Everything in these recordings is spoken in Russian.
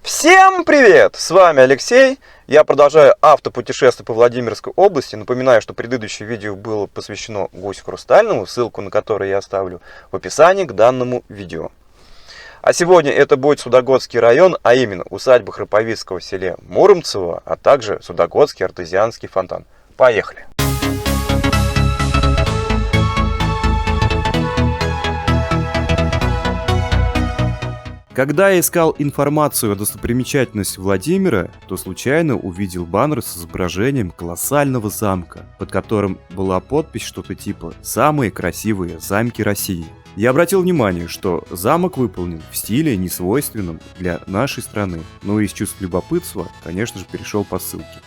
Всем привет! С вами Алексей. Я продолжаю автопутешествие по Владимирской области. Напоминаю, что предыдущее видео было посвящено гусь хрустальному, ссылку на который я оставлю в описании к данному видео. А сегодня это будет Судогодский район, а именно усадьба Храповицкого в селе Муромцево, а также Судогодский артезианский фонтан. Поехали! Когда я искал информацию о достопримечательности Владимира, то случайно увидел баннер с изображением колоссального замка, под которым была подпись что-то типа «Самые красивые замки России». Я обратил внимание, что замок выполнен в стиле, несвойственном для нашей страны, но из чувств любопытства, конечно же, перешел по ссылке.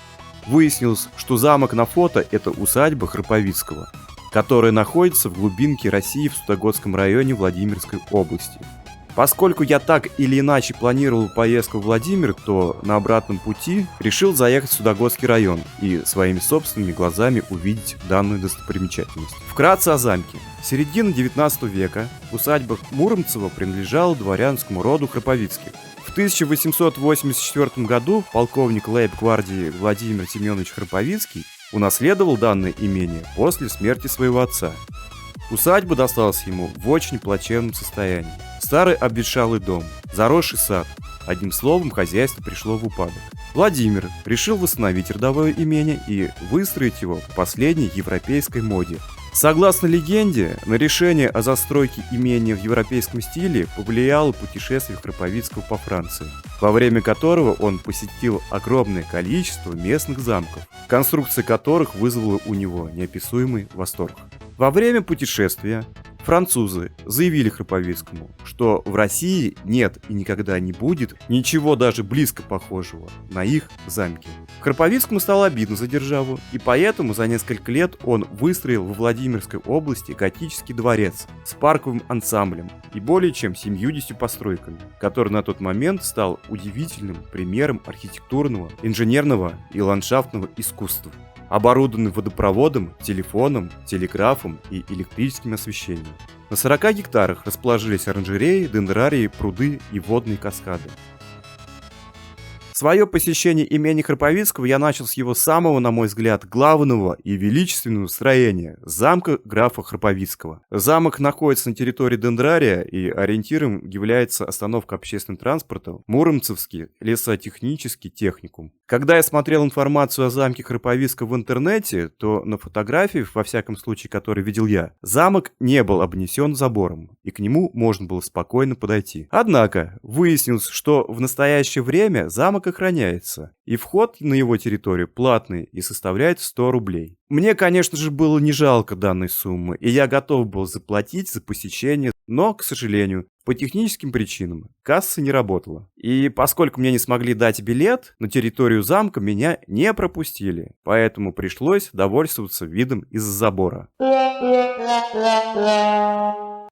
Выяснилось, что замок на фото – это усадьба Храповицкого, которая находится в глубинке России в Судогодском районе Владимирской области. Поскольку я так или иначе планировал поездку в Владимир, то на обратном пути решил заехать в Судогодский район и своими собственными глазами увидеть данную достопримечательность. Вкратце о замке. С середины 19 века усадьба Муромцева принадлежала дворянскому роду Храповицких. В 1884 году полковник лейб-гвардии Владимир Семенович Храповицкий унаследовал данное имение после смерти своего отца. Усадьба досталась ему в очень плачевном состоянии. Старый обветшалый дом, заросший сад. Одним словом, хозяйство пришло в упадок. Владимир решил восстановить родовое имение и выстроить его по последней европейской моде. Согласно легенде, на решение о застройке имения в европейском стиле повлияло путешествие Храповицкого по Франции, во время которого он посетил огромное количество местных замков, конструкция которых вызвала у него неописуемый восторг. Во время путешествия французы заявили Храповицкому, что в России нет и никогда не будет ничего даже близко похожего на их замки. Храповицкому стало обидно за державу, и поэтому за несколько лет он выстроил во Владимирской области готический дворец с парковым ансамблем и более чем 70 постройками, который на тот момент стал удивительным примером архитектурного, инженерного и ландшафтного искусства, оборудованный водопроводом, телефоном, телеграфом и электрическим освещением. На 40 гектарах расположились оранжереи, дендрарии, пруды и водные каскады. Свое посещение имени Храповицкого я начал с его самого, на мой взгляд, главного и величественного строения – замка графа Храповицкого. Замок находится на территории дендрария, и ориентиром является остановка общественным транспортом Муромцевский лесотехнический техникум. Когда я смотрел информацию о замке Храповицкого в интернете, то на фотографиях, во всяком случае, которые видел я, замок не был обнесен забором, и к нему можно было спокойно подойти. Однако выяснилось, что в настоящее время замок охраняется, и вход на его территорию платный и составляет 100 рублей. Мне, конечно же, было не жалко данной суммы, и я готов был заплатить за посещение, но, к сожалению, по техническим причинам касса не работала. И поскольку мне не смогли дать билет, на территорию замка меня не пропустили, поэтому пришлось довольствоваться видом из-за забора.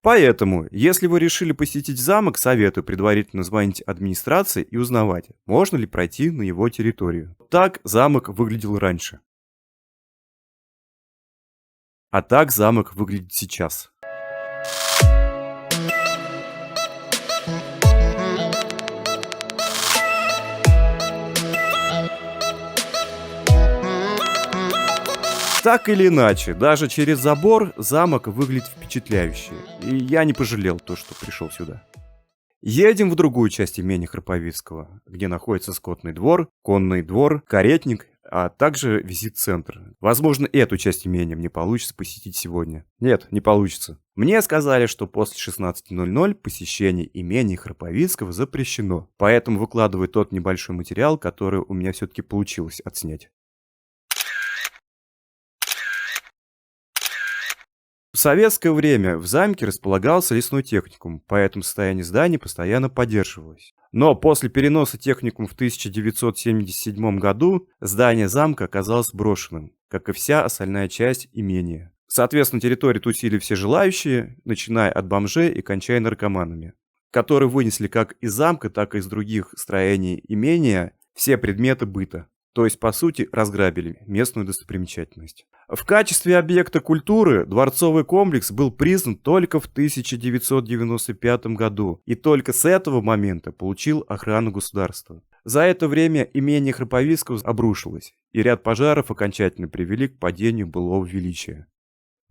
Поэтому, если вы решили посетить замок, советую предварительно звонить администрации и узнавать, можно ли пройти на его территорию. Так замок выглядел раньше. А так замок выглядит сейчас. Так или иначе, даже через забор замок выглядит впечатляюще, и я не пожалел то, что пришел сюда. Едем в другую часть имени Храповицкого, где находится скотный двор, конный двор, каретник, а также визит-центр. Возможно, эту часть имения мне получится посетить сегодня. Нет, не получится. Мне сказали, что после 16:00 посещение имени Храповицкого запрещено, поэтому выкладываю тот небольшой материал, который у меня все-таки получилось отснять. В советское время в замке располагался лесной техникум, поэтому состояние здания постоянно поддерживалось. Но после переноса техникума в 1977 году здание замка оказалось брошенным, как и вся остальная часть имения. Соответственно, территорию тусили все желающие, начиная от бомжей и кончая наркоманами, которые вынесли как из замка, так и из других строений имения все предметы быта. То есть, по сути, разграбили местную достопримечательность. В качестве объекта культуры дворцовый комплекс был признан только в 1995 году и только с этого момента получил охрану государства. За это время имение Храповицкого обрушилось, и ряд пожаров окончательно привели к падению былого величия.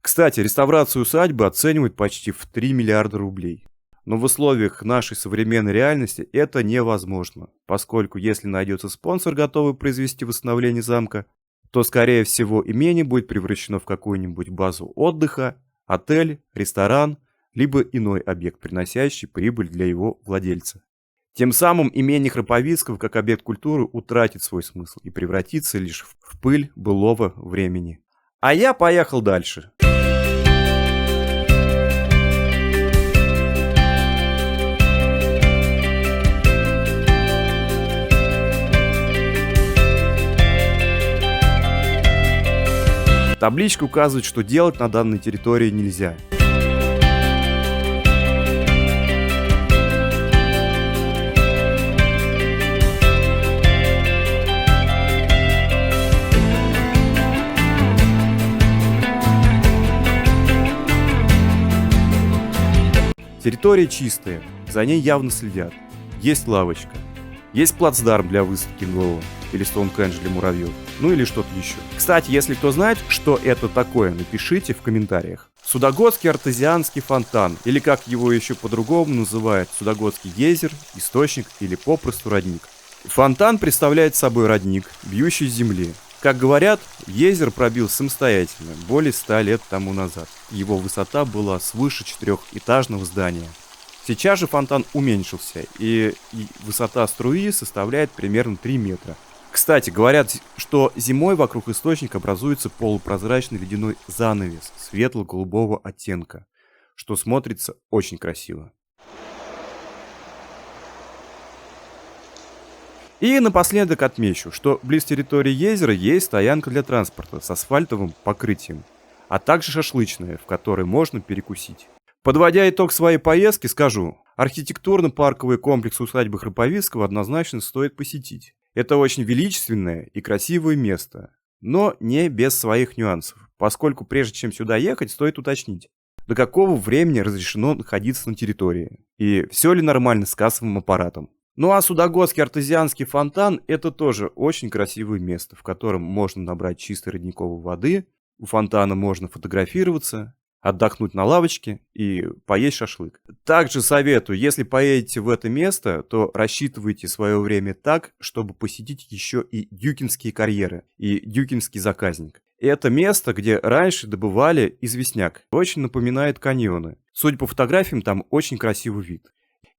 Кстати, реставрацию усадьбы оценивают почти в 3 миллиарда рублей. Но в условиях нашей современной реальности это невозможно, поскольку если найдется спонсор, готовый произвести восстановление замка, то, скорее всего, имение будет превращено в какую-нибудь базу отдыха, отель, ресторан, либо иной объект, приносящий прибыль для его владельца. Тем самым имение Храповицкого как объект культуры утратит свой смысл и превратится лишь в пыль былого времени. А я поехал дальше. Табличка указывает, что делать на данной территории нельзя. Территория чистая, за ней явно следят. Есть лавочка. Есть плацдарм для выставки НЛО или Стоунхендж для муравьев, ну или что-то еще. Кстати, если кто знает, что это такое, напишите в комментариях. Судогодский артезианский фонтан, или как его еще по-другому называют, Судогодский езер, источник или попросту родник. Фонтан представляет собой родник, бьющий с земли. Как говорят, езер пробил самостоятельно, более 100 лет тому назад. Его высота была свыше 4-этажного здания. Сейчас же фонтан уменьшился, и высота струи составляет примерно 3 метра. Кстати, говорят, что зимой вокруг источника образуется полупрозрачный ледяной занавес светло-голубого оттенка, что смотрится очень красиво. И напоследок отмечу, что близ территории езера есть стоянка для транспорта с асфальтовым покрытием, а также шашлычная, в которой можно перекусить. Подводя итог своей поездки, скажу, архитектурно-парковый комплекс усадьбы Храповицкого однозначно стоит посетить. Это очень величественное и красивое место, но не без своих нюансов, поскольку прежде чем сюда ехать, стоит уточнить, до какого времени разрешено находиться на территории, и все ли нормально с кассовым аппаратом. Ну а Судогодский артезианский фонтан – это тоже очень красивое место, в котором можно набрать чистой родниковой воды, у фонтана можно фотографироваться, отдохнуть на лавочке и поесть шашлык. Также советую, если поедете в это место, то рассчитывайте свое время так, чтобы посетить еще и Дюкинские карьеры и Дюкинский заказник. Это место, где раньше добывали известняк. Очень напоминает каньоны. Судя по фотографиям, там очень красивый вид.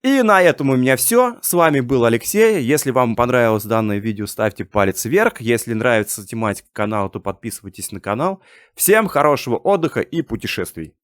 И на этом у меня все. С вами был Алексей. Если вам понравилось данное видео, ставьте палец вверх. Если нравится тематика канала, то подписывайтесь на канал. Всем хорошего отдыха и путешествий.